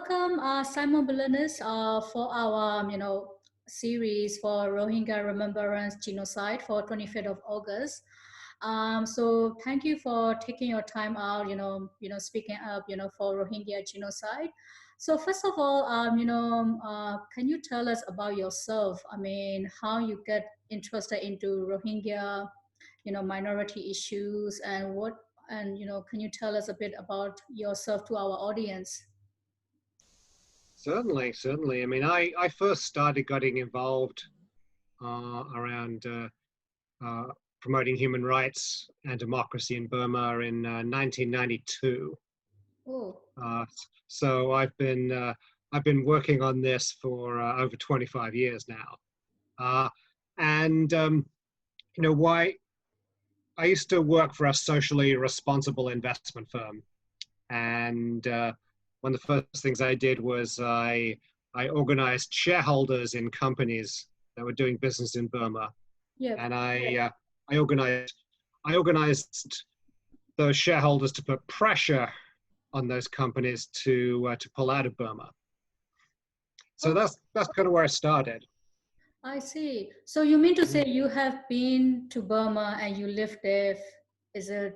welcome Simon Billenness for our, series for Rohingya Remembrance Genocide for 25th of August. So thank you for taking your time out, speaking up, for Rohingya genocide. So first of all, can you tell us about yourself? I mean, how you get interested into Rohingya, minority issues, and can you tell us a bit about yourself to our audience? Certainly, certainly. I mean, I first started getting involved around promoting human rights and democracy in Burma in 1992. Oh, Uh, so I've been working on this for over 25 years now. And why I used to work for a socially responsible investment firm, and one of the first things I did was I organized shareholders in companies that were doing business in Burma, yeah. and I organized those shareholders to put pressure on those companies to pull out of Burma. So that's kind of where I started. I see. So you mean to say you have been to Burma and you lived there? Is it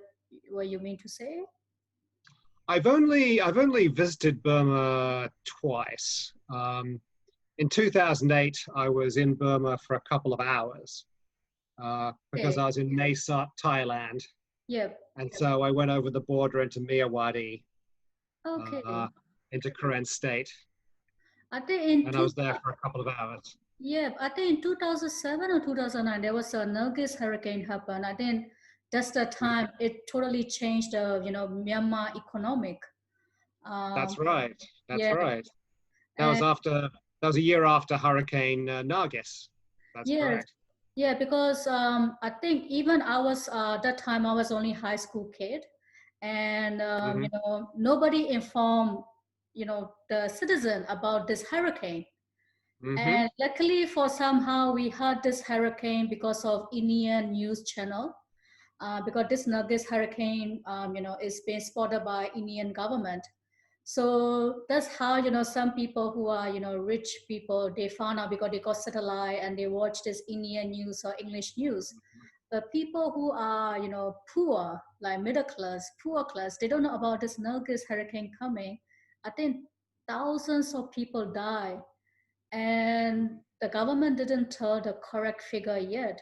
what you mean to say? I've only visited Burma twice. In 2008, I was in Burma for a couple of hours because Okay. I was in Mae Sot, Thailand, Yep. and so I went over the border into Myawaddy, Okay. into Karen State, I think in and I was there for a couple of hours. yeah, I think in 2007 or 2009 there was a Nargis hurricane happen. I think that's the time it totally changed the Myanmar economic. Um, That's right. That's yeah, right. That was and after. That was a year after Hurricane Nargis. That's yes, correct. yeah, because I think even I was that time I was only high school kid, and Hmm. nobody informed the citizen about this hurricane. Hmm. And luckily for somehow we heard this hurricane because of Indian news channel, because this hurricane, is being spotted by Indian government. So that's how, some people who are, rich people, they found out because they got satellite and they watch this Indian news or English news. But people who are, poor, like middle class, poor class, they don't know about this Nargis hurricane coming. I think thousands of people die and the government didn't tell the correct figure yet.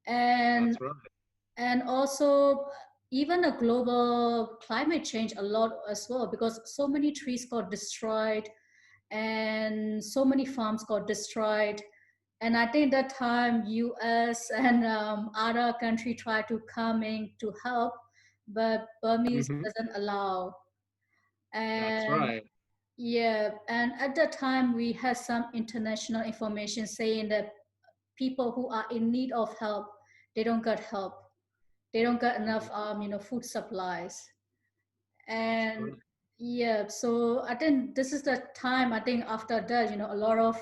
And That's right. and also even a global climate change a lot as well because so many trees got destroyed and so many farms got destroyed. And I think that time US and other country try to come in to help, but Burmese Hmm. doesn't allow. That's And right. yeah, and at that time we had some international information saying that people who are in need of help, they don't get help. They don't get enough, food supplies. That's And right. yeah, so I think this is the time. I think after that, a lot of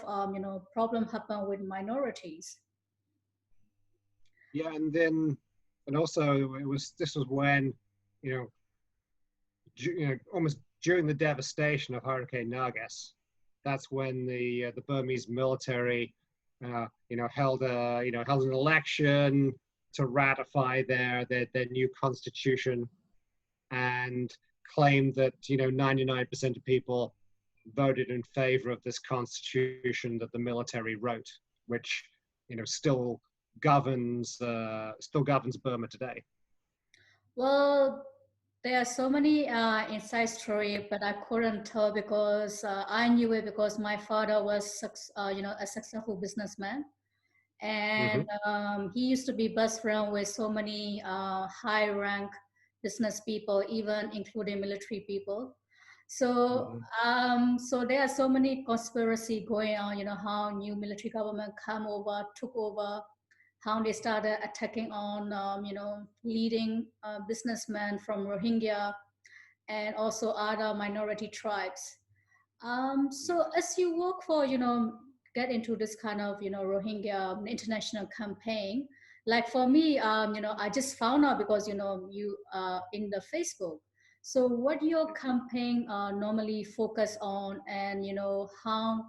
problem happen with minorities. Yeah, and also this was when, you know, almost during the devastation of Hurricane Nargis, that's when the Burmese military, held an election to ratify their new constitution, and claimed that 99% of people voted in favor of this constitution that the military wrote, which still governs Burma today. Well, there are so many inside story, but I couldn't tell because I knew it because my father was, a successful businessman, and Hmm. he used to be best friend with so many high rank business people, even including military people. So Hmm. so there are so many conspiracy going on, how new military government come over, took over, how they started attacking on leading businessmen from Rohingya and also other minority tribes. So as you work for, get into this kind of, Rohingya international campaign, like for me, I just found out because, you in the Facebook. So what your campaign normally focus on, and how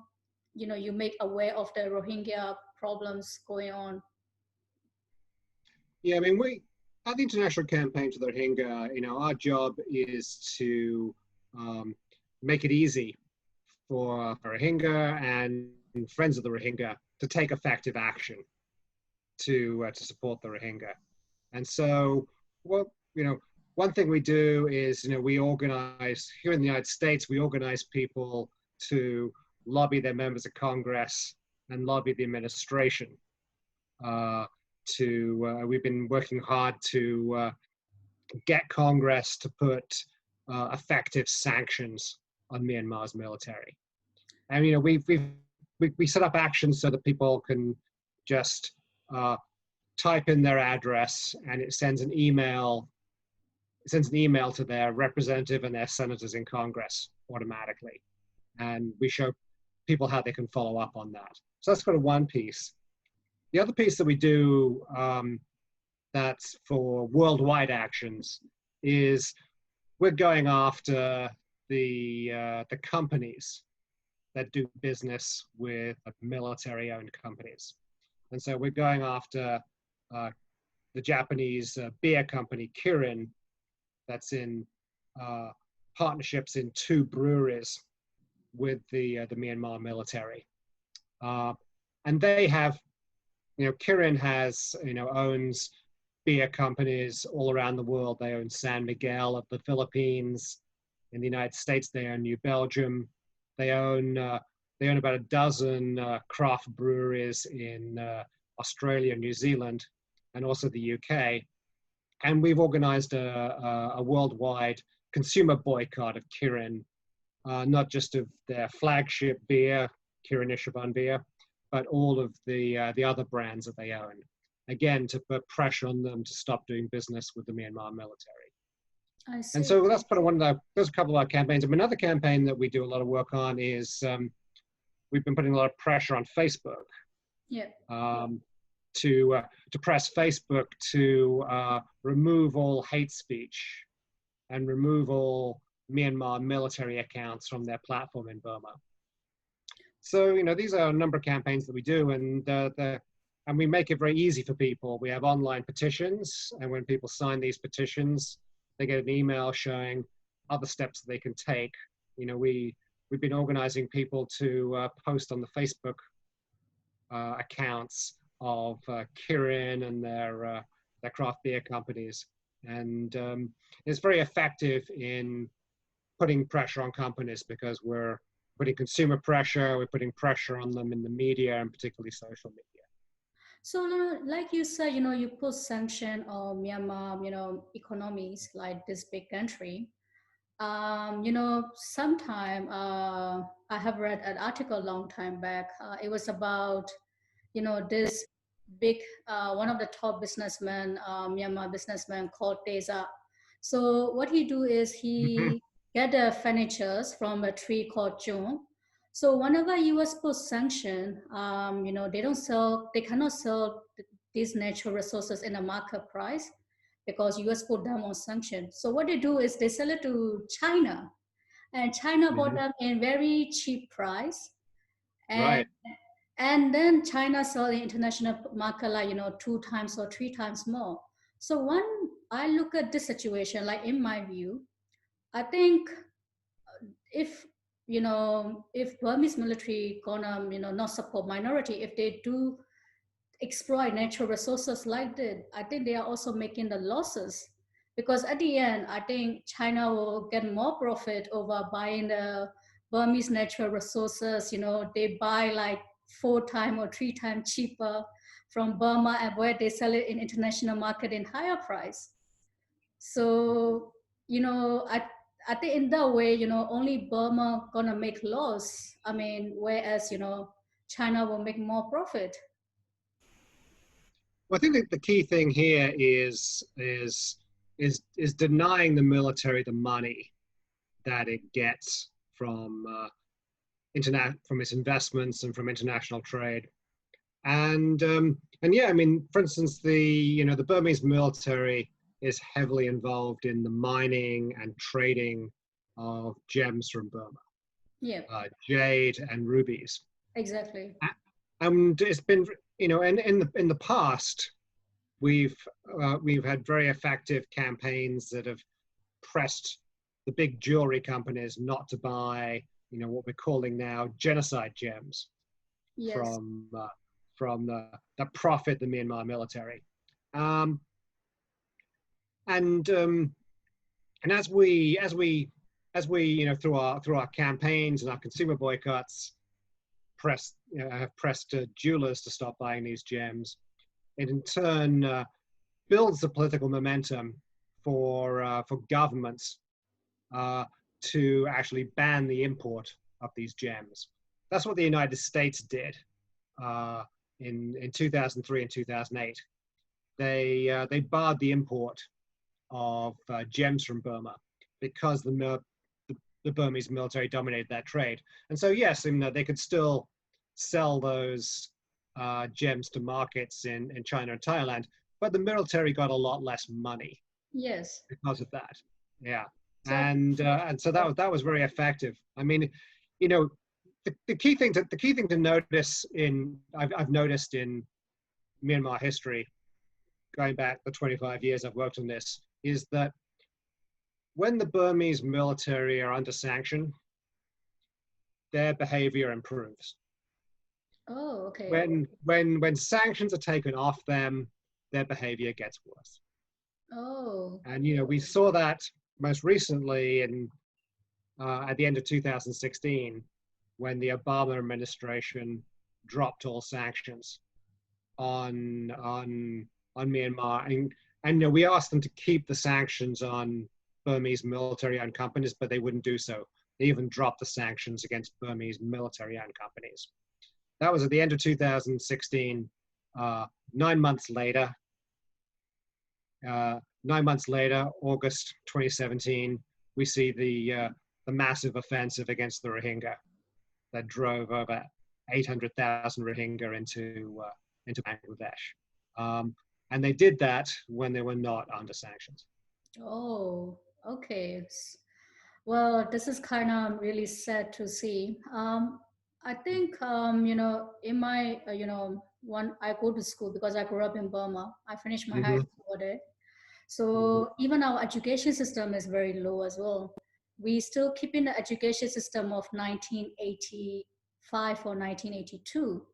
you make aware of the Rohingya problems going on? Yeah, I mean, we at the International Campaign to the Rohingya, our job is to um, make it easy for Rohingya and friends of the Rohingya to take effective action to support the Rohingya. And so, well, one thing we do is, we organize here in the United States, we organize people to lobby their members of Congress and lobby the administration. We've been working hard to get Congress to put effective sanctions on Myanmar's military. And we set up actions so that people can just type in their address, and it sends an email. It sends an email to their representative and their senators in Congress automatically, and we show people how they can follow up on that. So that's kind of one piece. The other piece that we do that's for worldwide actions is we're going after the companies that do business with military-owned companies. And so we're going after the Japanese beer company Kirin, that's in partnerships in 2 breweries with the Myanmar military. And they have, Kirin has, owns beer companies all around the world. They own San Miguel of the Philippines. In the United States, they own New Belgium. They own about a dozen craft breweries in Australia, New Zealand, and also the UK. And we've organized a worldwide consumer boycott of Kirin, not just of their flagship beer, Kirin Ichiban beer, but all of the other brands that they own. Again, to put pressure on them to stop doing business with the Myanmar military. I And see. so that's kind of one of the, there's a couple of our campaigns. And another campaign that we do a lot of work on is we've been putting a lot of pressure on Facebook. Yeah. To press Facebook to remove all hate speech and remove all Myanmar military accounts from their platform in Burma. So, these are a number of campaigns that we do, and we make it very easy for people. We have online petitions, and when people sign these petitions, they get an email showing other steps that they can take. We've been organizing people to post on the Facebook accounts of Kirin and their craft beer companies. And it's very effective in putting pressure on companies because we're putting consumer pressure, we're putting pressure on them in the media, and particularly social media. So, like you said, you put sanction on Myanmar, economies like this big country. Sometime I have read an article a long time back. It was about, this big, one of the top businessmen, Myanmar businessman called Teza. So what he do is Mm-hmm. he get the furnitures from a tree called June. So whenever US puts sanction, they cannot sell these natural resources in a market price because US put them on sanction. So what they do is they sell it to China, and China bought Mm-hmm. them in very cheap price, and Right. and then China sell in international market like 2 times or 3 times more. So when I look at this situation, like in my view, I think if if Burmese military gonna not support minority, if they do exploit natural resources like that, I think they are also making the losses, because at the end, I think China will get more profit over buying the Burmese natural resources. They buy like 4 times or 3 times cheaper from Burma, and where they sell it in international market in higher price. So, I think in that way, only Burma gonna make loss. I mean, whereas, China will make more profit. Well, I think that the key thing here is denying the military the money that it gets from from its investments and from international trade. And yeah, I mean, for instance, the Burmese military is heavily involved in the mining and trading of gems from Burma, Yeah, jade and rubies. exactly. And it's been, and in the past, we've had very effective campaigns that have pressed the big jewelry companies not to buy, what we're calling now genocide gems Yes. from the profit the Myanmar military. Um, and and as we through our campaigns and our consumer boycotts have pressed jewelers to stop buying these gems, it in turn builds the political momentum for governments uh, to actually ban the import of these gems. That's what the United States did uh, in 2003 and 2008. They barred the import of gems from Burma because the Burmese military dominated that trade. And so, yes, they could still sell those gems to markets in China and Thailand, but the military got a lot less money Yes. because of that. Yeah, So, and so that was very effective. I mean, you know, the key thing to notice I've noticed in Myanmar history, going back the 25 years I've worked on this, is that when the Burmese military are under sanction, their behavior improves. oh, okay. When sanctions are taken off them, their behavior gets worse. Oh, And we saw that most recently at the end of 2016, when the Obama administration dropped all sanctions on Myanmar, and we asked them to keep the sanctions on Burmese military-owned companies, but they wouldn't do so. They even dropped the sanctions against Burmese military-owned companies. That was at the end of 2016. 9 months later, 9 months later, August 2017, we see the massive offensive against the Rohingya that drove over 800,000 Rohingya into Bangladesh. And they did that when they were not under sanctions. oh, okay. Well, this is kind of really sad to see. I think, in my, when I go to school, because I grew up in Burma, I finished my high Mm-hmm. school over there. Mm-hmm. So even our education system is very low as well. We still keep in the education system of 1985 or 1982.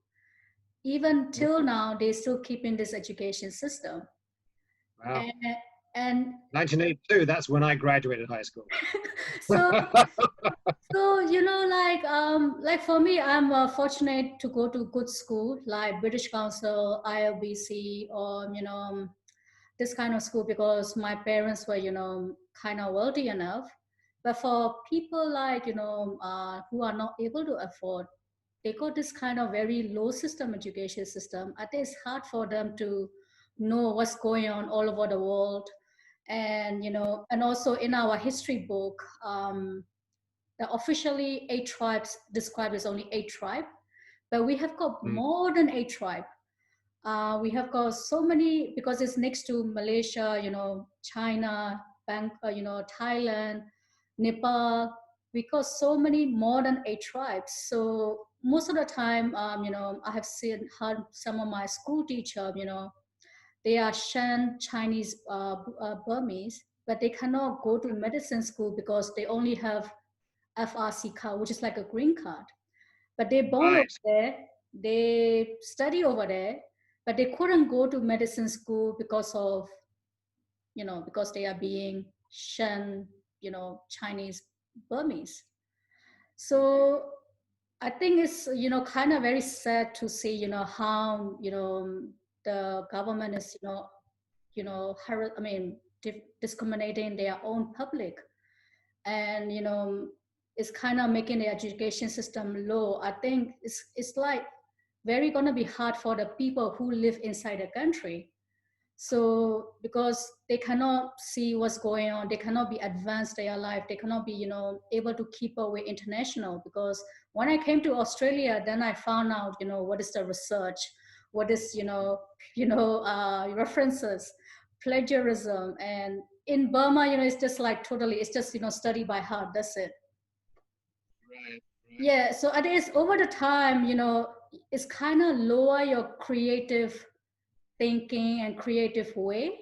Even till now, they still keep in this education system. Wow. And, and 1982, that's when I graduated high school. so So like for me, I'm fortunate to go to good school like British Council, ILBC, or this kind of school because my parents were kind of wealthy enough. But for people like who are not able to afford, they got this kind of very low system education system. I think it's hard for them to know what's going on all over the world, and and also in our history book. The officially 8 tribes described as only 8 tribes, but we have got Mm. more than 8 tribes. We have got so many because it's next to Malaysia, China, Thailand, Nepal. We got so many more than 8 tribes. So most of the time, I have heard some of my school teacher, they are Shan Chinese Burmese, but they cannot go to medicine school because they only have FRC card, which is like a green card. But they born over Right. there, they study over there, but they couldn't go to medicine school because of, because they are being shunned, Chinese Burmese. So I think it's, kind of very sad to see, how, the government is, I mean, discriminating their own public, and it's kind of making the education system low. I think it's like very going to be hard for the people who live inside the country, so because they cannot see what's going on, they cannot be advanced their life, they cannot be able to keep up with international. Because when I came to Australia, then I found out what is the research, what is references. plagiarism. And in Burma, it's just like totally, it's just, study by heart, that's it. Right. Right. Yeah, so it is over the time, it's kind of lower your creative thinking and creative way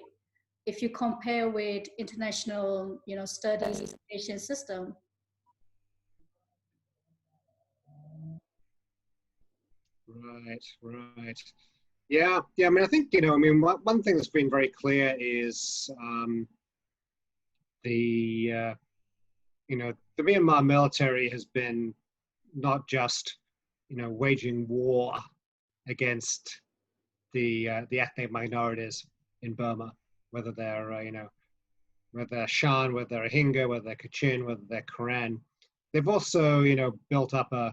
if you compare with international, studies education system. Right. Right. Yeah. Yeah. I mean, I think, I mean, one thing that's been very clear is the, the Myanmar military has been not just, waging war against the ethnic minorities in Burma, whether they're, whether they're Shan, whether they're Rohingya, whether they're Kachin, whether they're Karen. They've also, built up a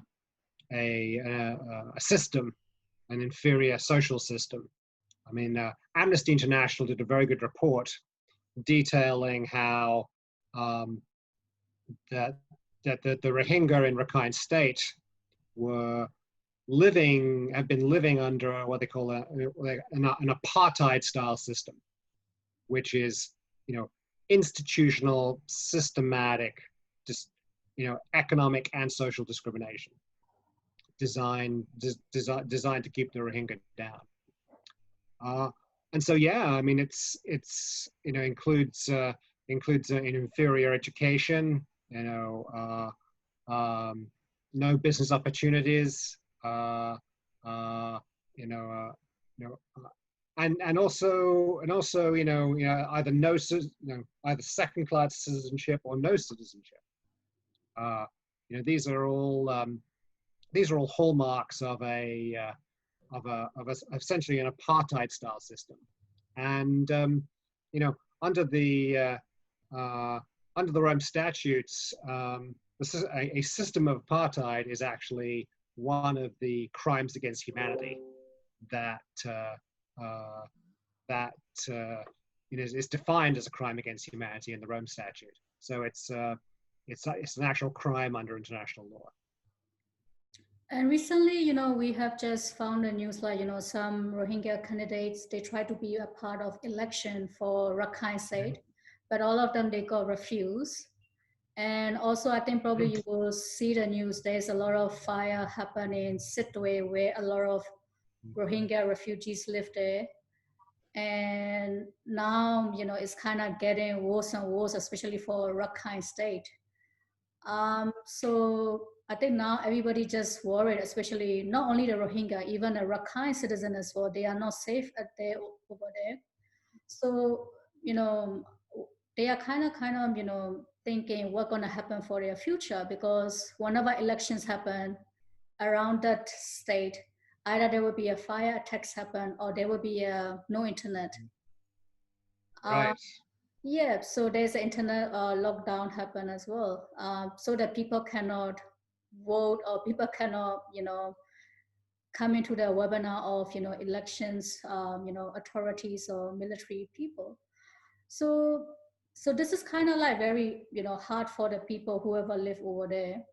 system, an inferior social system. I mean, Amnesty International did a very good report detailing how um, that the Rohingya in Rakhine State were have been living under what they call an apartheid style system, which is, institutional, systematic, just, economic and social discrimination designed to keep the Rohingya down. Uh, and so, yeah, I mean, it's includes an inferior education, no business opportunities, you know, you know, either either second class citizenship or no citizenship. Uh, these are all hallmarks of essentially an apartheid style system. And under the under the Rome statutes, a system of apartheid is actually one of the crimes against humanity that that is defined as a crime against humanity in the Rome Statute. So it's an actual crime under international law. And recently, we have just found a news like, some Rohingya candidates, they try to be a part of election for Rakhine State, but all of them, they got refused. And also, I think probably you will see the news, there's a lot of fire happening in Sittwe where a lot of Rohingya refugees live there. And now, it's kind of getting worse and worse, especially for Rakhine State. So I think now everybody just worried, especially not only the Rohingya, even the Rakhine citizen as well. They are not safe over there. So they are kind of thinking what's gonna happen for their future, because whenever elections happen around that state, either there will be a fire attacks happen or there will be no internet. Uh, Right. Yeah, so there's an internet lockdown happen as well, so that people cannot vote or people cannot, come into the webinar of, elections, authorities or military people. So, so this is kind of like very, hard for the people whoever live over there.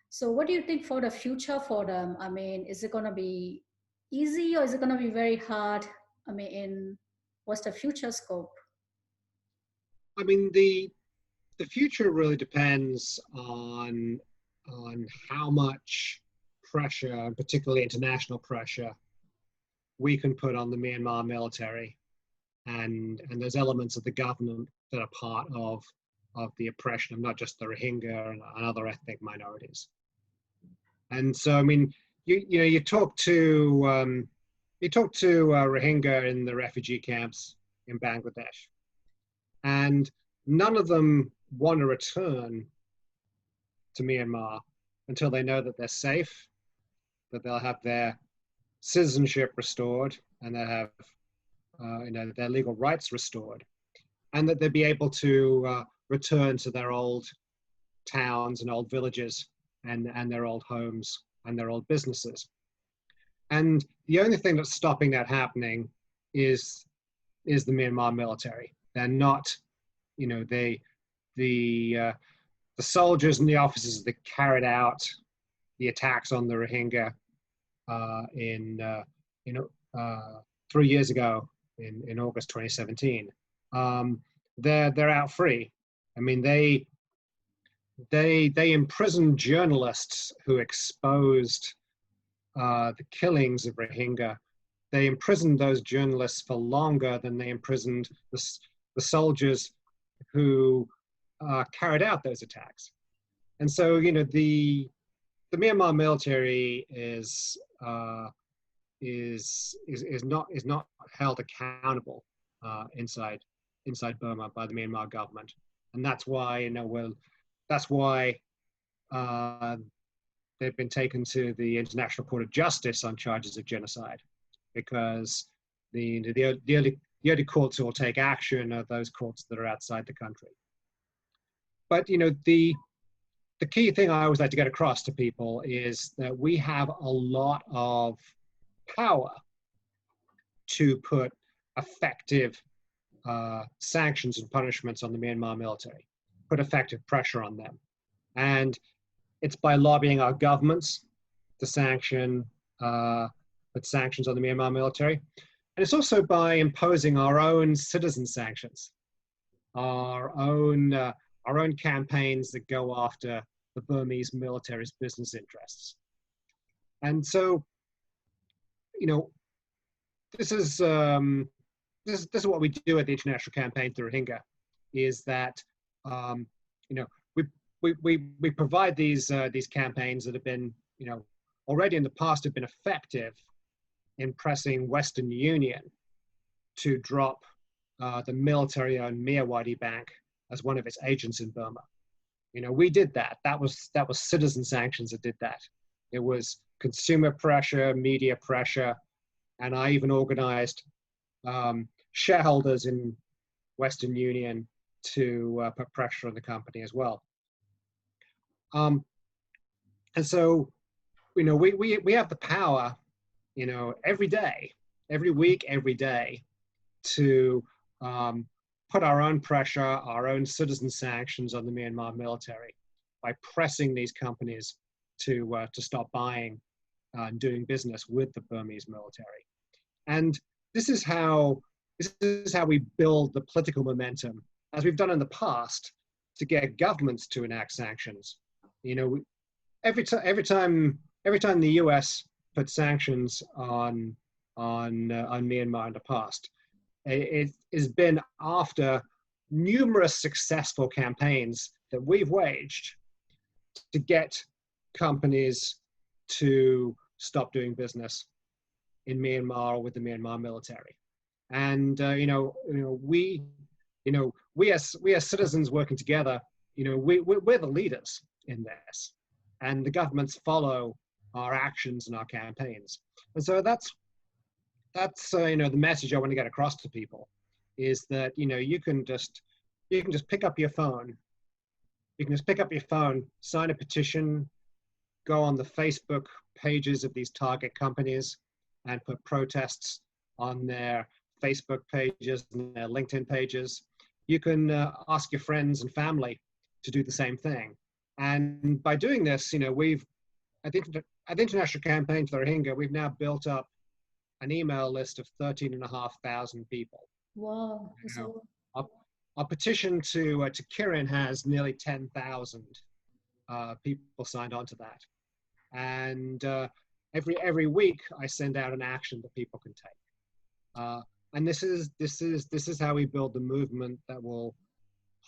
So what do you think for the future for them? I mean, is it gonna be easy or is it gonna be very hard? I mean, what's the future scope? I mean, the future really depends on how much pressure, and particularly international pressure, we can put on the Myanmar military and those elements of the government that are part of the oppression of not just the Rohingya and other ethnic minorities. And so, I mean, you talk to Rohingya in the refugee camps in Bangladesh, and none of them want to return to Myanmar until they know that they're safe, that they'll have their citizenship restored, and they have their legal rights restored, and that they'll be able to return to their old towns and old villages and their old homes and their old businesses. And the only thing that's stopping that happening is the Myanmar military. They're not, the soldiers and the officers that carried out the attacks on the Rohingya in 3 years ago in August 2017. um, they're out free. I mean, they imprisoned journalists who exposed the killings of Rohingya. They imprisoned those journalists for longer than they imprisoned the soldiers who carried out those attacks. And so, you know, the Myanmar military is not held accountable inside Burma by the Myanmar government, and that's why, you know, well, that's why uh, they've been taken to the International Court of Justice on charges of genocide, because the only courts who will take action are those courts that are outside the country. But you know, the key thing I always like to get across to people is that we have a lot of power to put effective sanctions and punishments on the Myanmar military, put effective pressure on them. And it's by lobbying our governments to put sanctions on the Myanmar military. And it's also by imposing our own citizen sanctions, our own campaigns that go after the Burmese military's business interests. And so, you know, this is what we do at the International Campaign for Rohingya, is that you know, we provide these campaigns that have been, you know, already in the past have been effective in pressing Western Union to drop the military-owned Myawaddy Bank as one of its agents in Burma. You know, we did that. That was citizen sanctions that did that. It was consumer pressure, media pressure, and I even organized shareholders in Western Union to put pressure on the company as well. And so, you know, we have the power, you know, every day, every week, every day, to put our own pressure, our own citizen sanctions on the Myanmar military by pressing these companies to stop buying and doing business with the Burmese military. And this is how we build the political momentum, as we've done in the past, to get governments to enact sanctions. You know, every time the U.S. put sanctions on Myanmar in the past, it has been after numerous successful campaigns that we've waged to get companies to stop doing business in Myanmar with the Myanmar military. And we as citizens working together, you know, we're the leaders in this, and the governments follow our actions and our campaigns. And so that's you know, the message I want to get across to people is that, you know, you can just pick up your phone. You can just pick up your phone, sign a petition, go on the Facebook pages of these target companies and put protests on their Facebook pages and their LinkedIn pages. You can ask your friends and family to do the same thing. And by doing this, you know, at the International Campaign for the Rohingya, we've now built up an email list of 13,500 people. Wow. You know, our petition to Kirin has nearly 10,000 people signed on to that. And every week I send out an action that people can take. And this is how we build the movement that will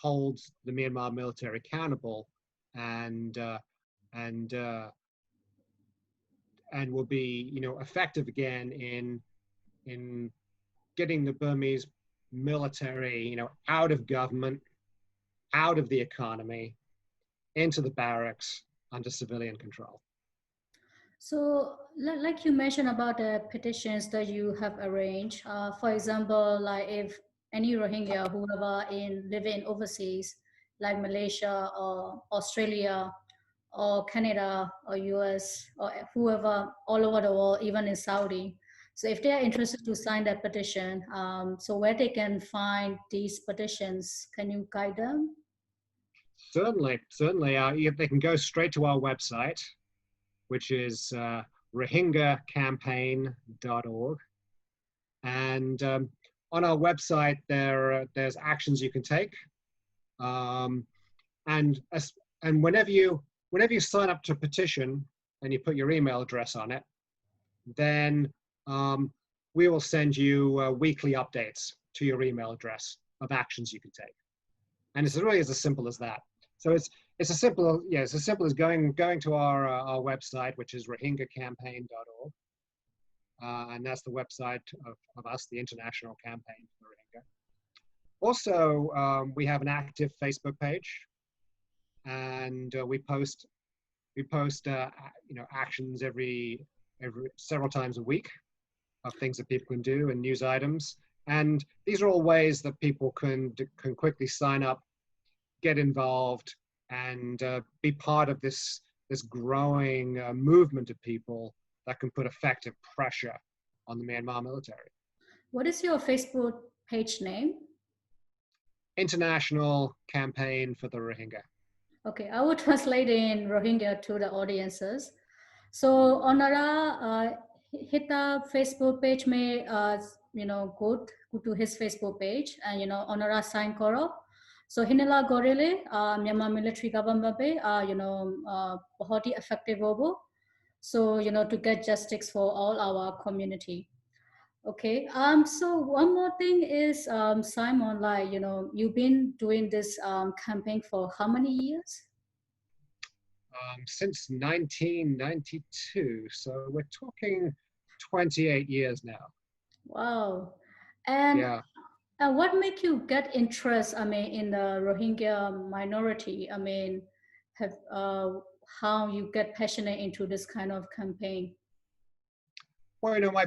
hold the Myanmar military accountable and will be, you know, effective again in getting the Burmese military, you know, out of government, out of the economy, into the barracks under civilian control. So, like you mentioned about the petitions that you have arranged, for example, like if any Rohingya who are living overseas, like Malaysia or Australia or Canada or US or whoever all over the world, even in Saudi. So if they are interested to sign that petition, so where they can find these petitions, can you guide them? Certainly. They can go straight to our website, which is rohingyacampaign.org. And on our website, there's actions you can take. Um, and and whenever you sign up to a petition and you put your email address on it, then we will send you weekly updates to your email address of actions you can take. And it's really as simple as that. So it's as simple as going to our website, which is rohingyacampaign.org. And that's the website of us, the International Campaign for Rohingya. Also, we have an active Facebook page, and we post actions every several times a week of things that people can do and news items. And these are all ways that people can quickly sign up, get involved, and be part of this growing movement of people that can put effective pressure on the Myanmar military. What is your Facebook page name? International Campaign for the Rohingya. Okay, I will translate in Rohingya to the audiences. So onara hita Facebook page may go to his Facebook page and onara sign koro. So hinela gorele Myanmar military government be बहुत ही effective hobo. So to get justice for all our community. Okay. So one more thing is, Simon, like, you've been doing this campaign for how many years? Since 1992. So we're talking 28 years now. Wow. And Yeah. what make you get interest, I mean, in the Rohingya minority? I mean, have how you get passionate into this kind of campaign? Well, my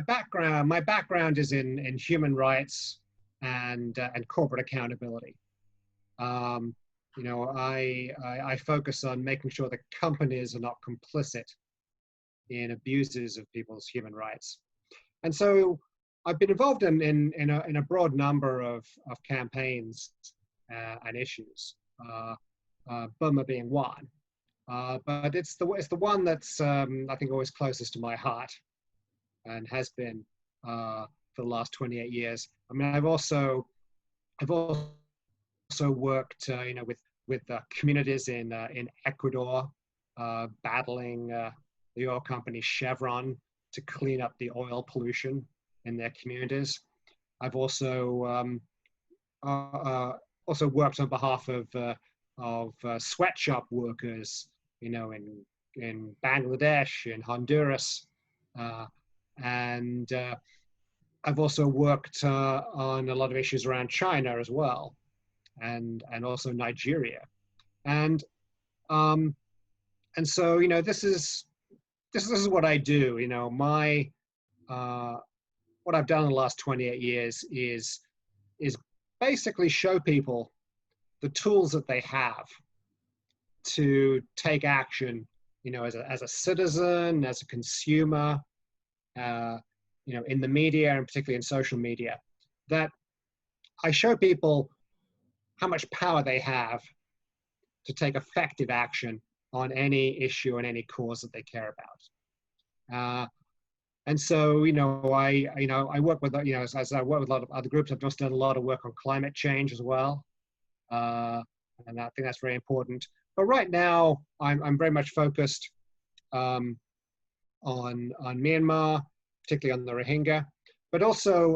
background is in human rights and corporate accountability. I focus on making sure that companies are not complicit in abuses of people's human rights. And so I've been involved in a broad number of campaigns and issues, Burma being one. But it's the one that's I think always closest to my heart, and has been for the last 28 years. I mean, I've also worked with communities in Ecuador, battling the oil company Chevron to clean up the oil pollution in their communities. I've also worked on behalf of sweatshop workers, in Bangladesh, in Honduras, and I've also worked on a lot of issues around China as well, and also Nigeria, and so this is what I do. My what I've done in the last 28 years is basically show people the tools that they have to take action, as a citizen, as a consumer, in the media, and particularly in social media, that I show people how much power they have to take effective action on any issue and any cause that they care about. And so, I work with, as I work with a lot of other groups, I've just done a lot of work on climate change as well. And I think that's very important. But right now, I'm very much focused on Myanmar, particularly on the Rohingya, but also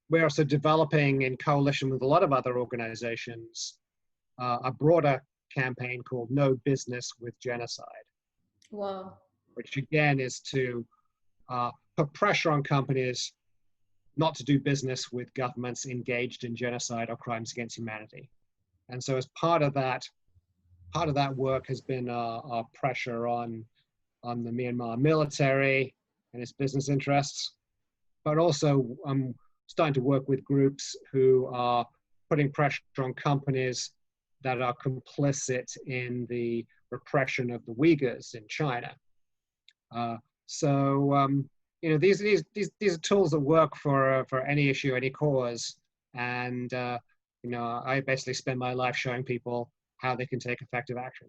we're also developing, in coalition with a lot of other organizations, a broader campaign called No Business with Genocide. Wow. Which again is to put pressure on companies not to do business with governments engaged in genocide or crimes against humanity. And so as part of that work has been our pressure on the Myanmar military and its business interests, but also starting to work with groups who are putting pressure on companies that are complicit in the repression of the Uyghurs in China. These are tools that work for any issue, any cause, and I basically spend my life showing people how they can take effective action.